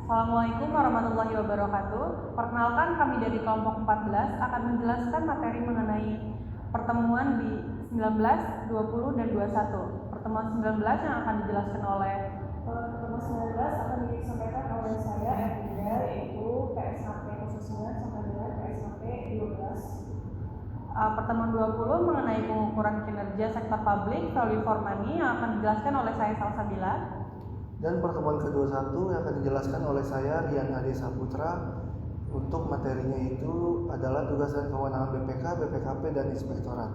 Assalamualaikum warahmatullahi wabarakatuh. Perkenalkan, kami dari kelompok 14 akan menjelaskan materi mengenai pertemuan di 19, 20, dan 21. Pertemuan 19 yang akan dijelaskan oleh pertemuan 19 akan disampaikan oleh saya Erlinda, yaitu PSHP 09 sampai dengan PSHP 12. Pertemuan 20 mengenai pengukuran kinerja sektor publik value for money yang akan dijelaskan oleh saya Salsabila. Dan pertemuan ke-21 yang akan dijelaskan oleh saya Rian Ade Saputra. Untuk materinya itu adalah tugas dan kewenangan BPK, BPKP, dan Inspektorat.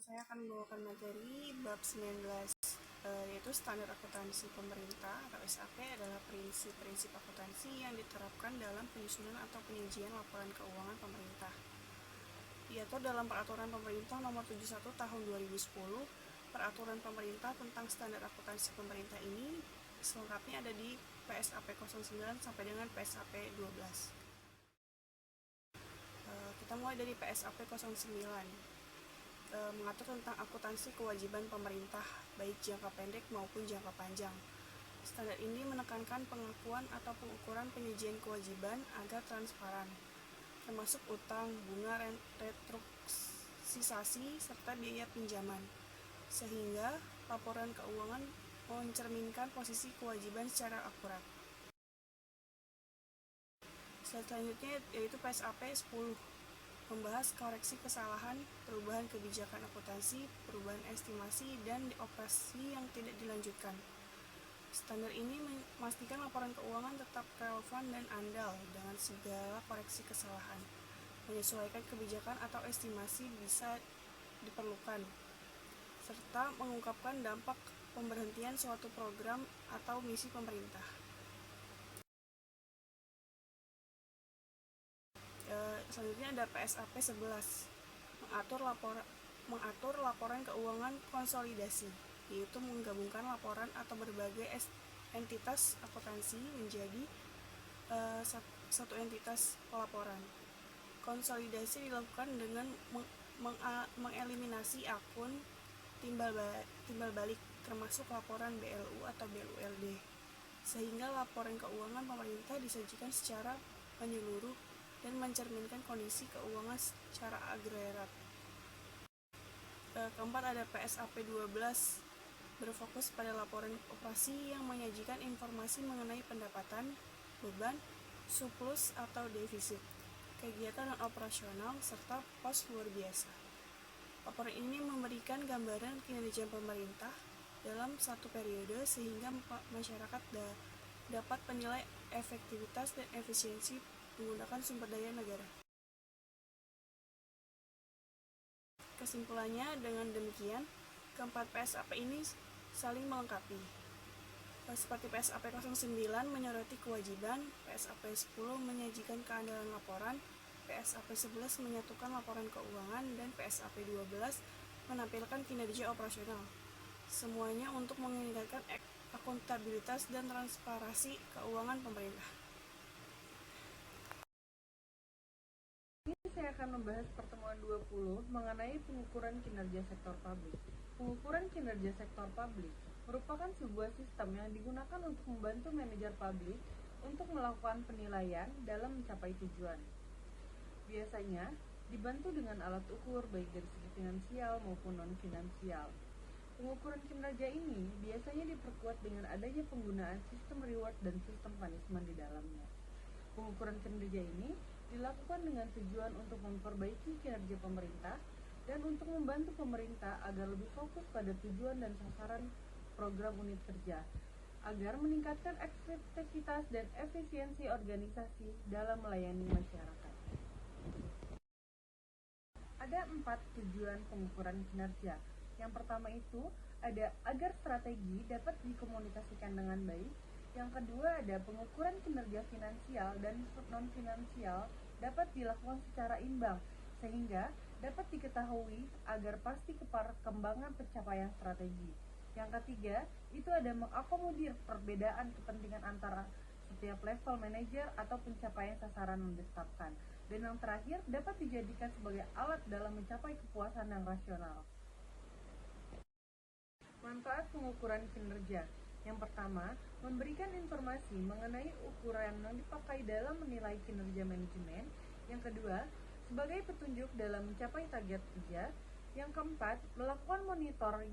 Saya akan membawakan materi bab 19, yaitu standar akuntansi pemerintah atau SAP adalah prinsip-prinsip akuntansi yang diterapkan dalam penyusunan atau penyajian laporan keuangan pemerintah. Diatur dalam Peraturan Pemerintah Nomor 71 Tahun 2010. Peraturan pemerintah tentang standar akuntansi pemerintah ini selengkapnya ada di PSAP 09 sampai dengan PSAP 12. Kita mulai dari PSAP 09. Mengatur tentang akuntansi kewajiban pemerintah, baik jangka pendek maupun jangka panjang. Standar ini menekankan pengakuan atau pengukuran penyajian kewajiban agar transparan, termasuk utang, bunga, restrukturisasi, serta biaya pinjaman, sehingga laporan keuangan mencerminkan posisi kewajiban secara akurat. Selanjutnya yaitu PSAP 10, membahas koreksi kesalahan, perubahan kebijakan akuntansi, perubahan estimasi, dan operasi yang tidak dilanjutkan. Standar ini memastikan laporan keuangan tetap relevan dan andal dengan segala koreksi kesalahan. Menyesuaikan kebijakan atau estimasi bisa diperlukan, serta mengungkapkan dampak pemberhentian suatu program atau misi pemerintah. Selanjutnya ada PSAP 11, mengatur laporan keuangan konsolidasi, yaitu menggabungkan laporan atau berbagai entitas akuntansi menjadi satu entitas pelaporan. Konsolidasi dilakukan dengan mengeliminasi akun timbal balik, termasuk laporan BLU atau BULD, sehingga laporan keuangan pemerintah disajikan secara menyeluruh dan mencerminkan kondisi keuangan secara agregat. Keempat ada PSAP 12, berfokus pada laporan operasi yang menyajikan informasi mengenai pendapatan, beban, surplus atau defisit, kegiatan non-operasional, serta pos luar biasa. Laporan ini memberikan gambaran kinerja pemerintah dalam satu periode sehingga masyarakat dapat menilai efektivitas dan efisiensi menggunakan sumber daya negara. Kesimpulannya, dengan demikian, keempat PSAP ini saling melengkapi. Seperti PSAP 09 menyoroti kewajiban, PSAP 10 menyajikan keandalan laporan, PSAP 11 menyatukan laporan keuangan, dan PSAP 12 menampilkan kinerja operasional. Semuanya untuk meningkatkan akuntabilitas dan transparansi keuangan pemerintah. Saya akan membahas pertemuan 20 mengenai pengukuran kinerja sektor publik. Pengukuran kinerja sektor publik merupakan sebuah sistem yang digunakan untuk membantu manajer publik untuk melakukan penilaian dalam mencapai tujuan. Biasanya dibantu dengan alat ukur baik dari segi finansial maupun non-finansial. Pengukuran kinerja ini biasanya diperkuat dengan adanya penggunaan sistem reward dan sistem punishment di dalamnya. Pengukuran kinerja ini dilakukan dengan tujuan untuk memperbaiki kinerja pemerintah dan untuk membantu pemerintah agar lebih fokus pada tujuan dan sasaran program unit kerja, agar meningkatkan efektivitas dan efisiensi organisasi dalam melayani masyarakat. Ada 4 tujuan pengukuran kinerja. Yang pertama itu ada agar strategi dapat dikomunikasikan dengan baik. Yang kedua ada pengukuran kinerja finansial dan non-finansial dapat dilakukan secara imbang sehingga dapat diketahui agar pasti perkembangan pencapaian strategi. Yang ketiga itu ada mengakomodir perbedaan kepentingan antara setiap level manajer atau pencapaian sasaran yang ditetapkan. Dan yang terakhir dapat dijadikan sebagai alat dalam mencapai kepuasan yang rasional. Manfaat Manfaat pengukuran kinerja. Yang pertama, memberikan informasi mengenai ukuran yang dipakai dalam menilai kinerja manajemen. Yang kedua, sebagai petunjuk dalam mencapai target kerja. Yang keempat, melakukan monitoring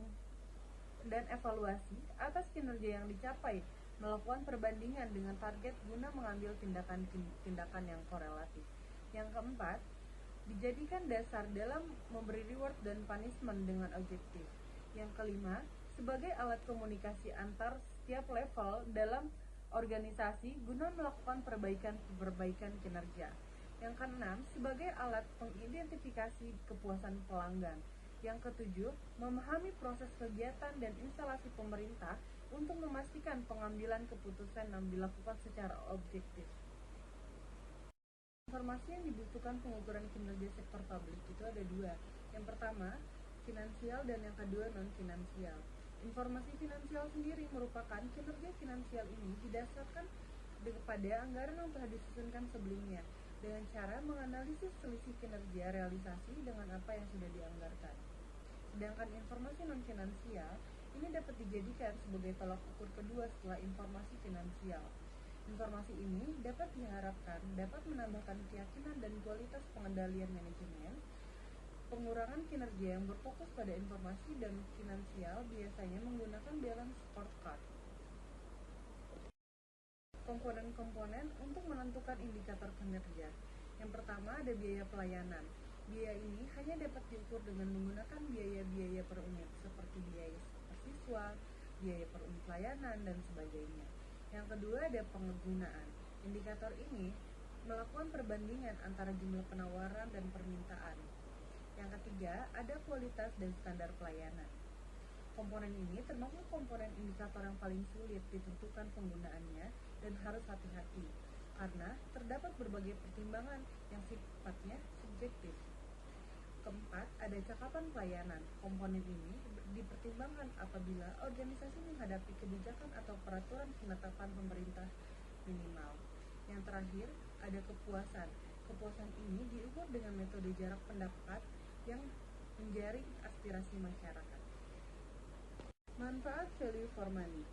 dan evaluasi atas kinerja yang dicapai, melakukan perbandingan dengan target guna mengambil tindakan yang korelatif. Yang keempat, dijadikan dasar dalam memberi reward dan punishment dengan objektif. Yang kelima, sebagai alat komunikasi antar setiap level dalam organisasi guna melakukan perbaikan kinerja. Yang keenam, sebagai alat pengidentifikasi kepuasan pelanggan. Yang ketujuh, memahami proses kegiatan dan instalasi pemerintah untuk memastikan pengambilan keputusan yang dilakukan secara objektif. Informasi yang dibutuhkan pengukuran kinerja sektor publik itu ada dua. Yang pertama, finansial, dan yang kedua non-finansial. Informasi finansial sendiri merupakan kinerja finansial ini didasarkan kepada anggaran yang telah disusunkan sebelumnya dengan cara menganalisis selisih kinerja realisasi dengan apa yang sudah dianggarkan. Sedangkan informasi non-finansial ini dapat dijadikan sebagai tolak ukur kedua setelah informasi finansial. Informasi ini dapat diharapkan dapat menambahkan keyakinan dan kualitas pengendalian manajemen. Pengurangan kinerja yang berfokus pada informasi dan finansial biasanya menggunakan balance scorecard. Komponen-komponen untuk menentukan indikator kinerja. Yang pertama ada biaya pelayanan. Biaya ini hanya dapat diukur dengan menggunakan biaya-biaya per unit seperti biaya per siswa, biaya per unit layanan, dan sebagainya. Yang kedua ada penggunaan. Indikator ini melakukan perbandingan antara jumlah penawaran dan permintaan. Yang ketiga ada kualitas dan standar pelayanan. Komponen ini termasuk komponen indikator yang paling sulit ditentukan penggunaannya dan harus hati-hati karena terdapat berbagai pertimbangan yang sifatnya subjektif. Keempat, ada cakapan pelayanan. Komponen ini dipertimbangkan apabila organisasi menghadapi kebijakan atau peraturan penetapan pemerintah minimal. Yang terakhir, ada kepuasan. Kepuasan ini diukur dengan metode jarak pendapat yang menjaring aspirasi masyarakat. Manfaat value for money.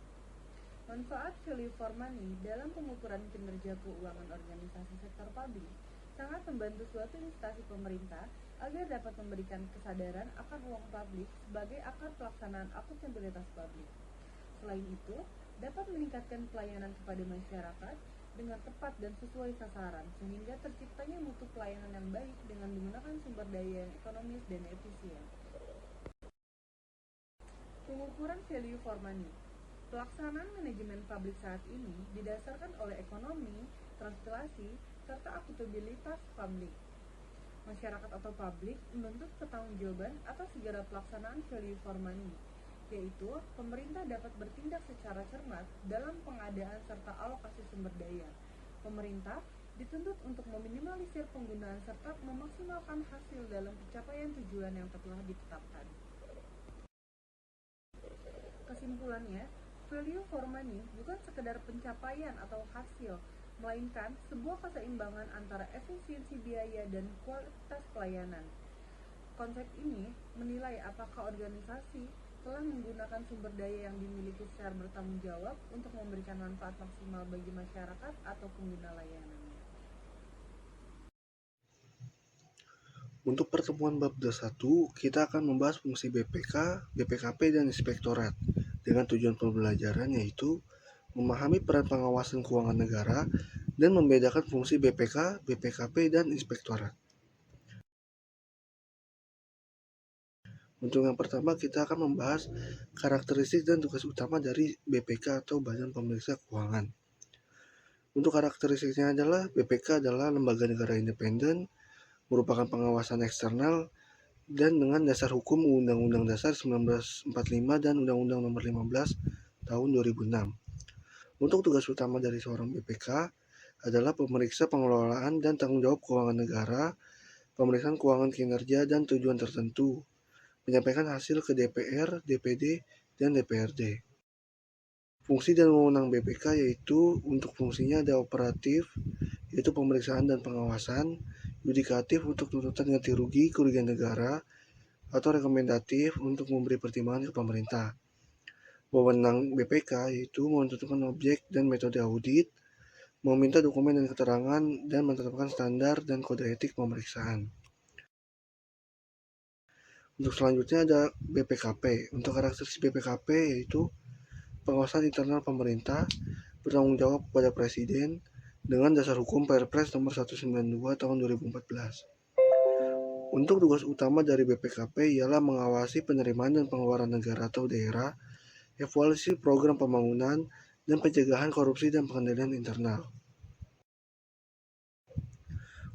Manfaat value for money dalam pengukuran kinerja keuangan organisasi sektor publik sangat membantu suatu instansi pemerintah agar dapat memberikan kesadaran akan uang publik sebagai akar pelaksanaan akuntabilitas publik. Selain itu, dapat meningkatkan pelayanan kepada masyarakat dengan tepat dan sesuai sasaran sehingga terciptanya mutu pelayanan yang baik dengan menggunakan sumber daya yang ekonomis dan efisien. Pengukuran value for money. Pelaksanaan manajemen publik saat ini didasarkan oleh ekonomi, translasi, serta akuntabilitas publik. Masyarakat atau publik menuntut pertanggungjawaban atas segala pelaksanaan value for money, yaitu pemerintah dapat bertindak secara cermat dalam pengadaan serta alokasi sumber daya. Pemerintah dituntut untuk meminimalisir penggunaan serta memaksimalkan hasil dalam pencapaian tujuan yang telah ditetapkan. Kesimpulannya, value for money bukan sekedar pencapaian atau hasil, melainkan sebuah keseimbangan antara efisiensi biaya dan kualitas pelayanan. Konsep ini menilai apakah organisasi telah menggunakan sumber daya yang dimiliki secara bertanggung jawab untuk memberikan manfaat maksimal bagi masyarakat atau pengguna layanannya. Untuk pertemuan bab 21, kita akan membahas fungsi BPK, BPKP, dan Inspektorat dengan tujuan pembelajaran yaitu memahami peran pengawasan keuangan negara dan membedakan fungsi BPK, BPKP, dan Inspektorat. Untuk yang pertama, kita akan membahas karakteristik dan tugas utama dari BPK atau Badan Pemeriksa Keuangan. Untuk karakteristiknya adalah BPK adalah lembaga negara independen, merupakan pengawasan eksternal, dan dengan dasar hukum Undang-Undang Dasar 1945 dan Undang-Undang Nomor 15 Tahun 2006. Untuk tugas utama dari seorang BPK adalah pemeriksa pengelolaan dan tanggung jawab keuangan negara, pemeriksaan keuangan kinerja dan tujuan tertentu, menyampaikan hasil ke DPR, DPD, dan DPRD. Fungsi dan wewenang BPK yaitu untuk fungsinya ada operatif, yaitu pemeriksaan dan pengawasan, yudikatif untuk tuntutan ganti rugi kerugian negara, atau rekomendatif untuk memberi pertimbangan ke pemerintah. Wewenang BPK yaitu menentukan objek dan metode audit, meminta dokumen dan keterangan, dan menetapkan standar dan kode etik pemeriksaan. Untuk selanjutnya ada BPKP. Untuk karakteristik BPKP yaitu pengawasan internal pemerintah bertanggung jawab kepada Presiden dengan dasar hukum Perpres nomor 192 tahun 2014. Untuk tugas utama dari BPKP ialah mengawasi penerimaan dan pengeluaran negara atau daerah, evaluasi program pembangunan, dan pencegahan korupsi dan pengendalian internal.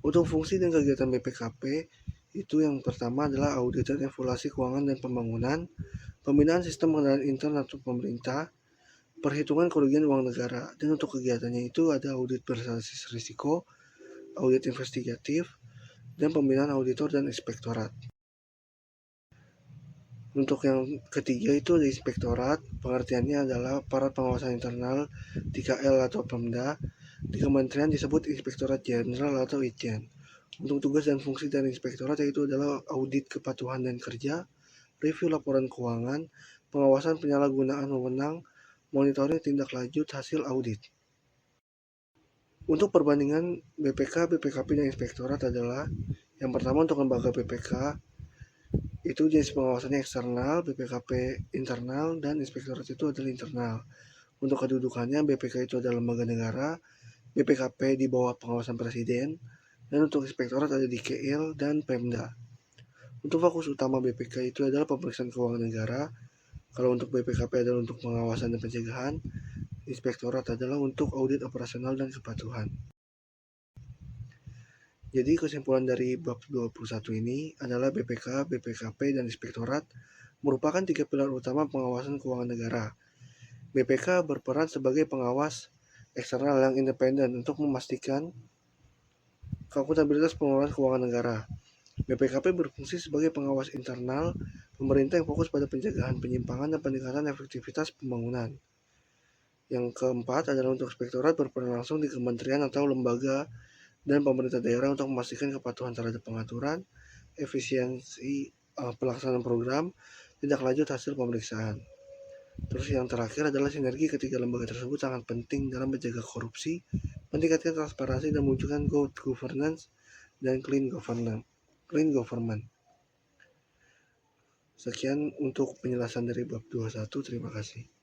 Untuk fungsi dan kegiatan BPKP, itu yang pertama adalah audit dan evaluasi keuangan dan pembangunan, pembinaan sistem pengendalian intern atau pemerintah, perhitungan kerugian uang negara, dan untuk kegiatannya itu ada audit berbasis risiko, audit investigatif, dan pembinaan auditor dan inspektorat. Untuk yang ketiga itu ada inspektorat, pengertiannya adalah aparat pengawasan internal 3L atau Pemda. Di kementerian disebut Inspektorat Jenderal atau Itjen. Untuk tugas dan fungsi dari inspektorat yaitu adalah audit kepatuhan dan kerja, review laporan keuangan, pengawasan penyalahgunaan wewenang, monitoring tindak lanjut hasil audit. Untuk perbandingan BPK, BPKP, dan inspektorat adalah yang pertama untuk lembaga BPK itu jenis pengawasannya eksternal, BPKP internal, dan inspektorat itu adalah internal. Untuk kedudukannya BPK itu adalah lembaga negara, BPKP di bawah pengawasan presiden, dan untuk inspektorat ada di KL dan Pemda. Untuk fokus utama BPK itu adalah pemeriksaan keuangan negara. Kalau untuk BPKP adalah untuk pengawasan dan pencegahan, inspektorat adalah untuk audit operasional dan kepatuhan. Jadi kesimpulan dari bab 21 ini adalah BPK, BPKP, dan inspektorat merupakan 3 pilar utama pengawasan keuangan negara. BPK berperan sebagai pengawas eksternal yang independen untuk memastikan akuntabilitas pengelolaan keuangan negara. BPKP berfungsi sebagai pengawas internal pemerintah yang fokus pada pencegahan penyimpangan dan peningkatan efektivitas pembangunan. Yang keempat adalah untuk inspektorat berperan langsung di kementerian atau lembaga dan pemerintah daerah untuk memastikan kepatuhan terhadap pengaturan, efisiensi pelaksanaan program, tindak lanjut hasil pemeriksaan. Terus yang terakhir adalah sinergi ketiga lembaga tersebut sangat penting dalam menjaga korupsi, meningkatkan transparansi, dan mewujudkan good governance dan clean government. Sekian untuk penjelasan dari bab 21, terima kasih.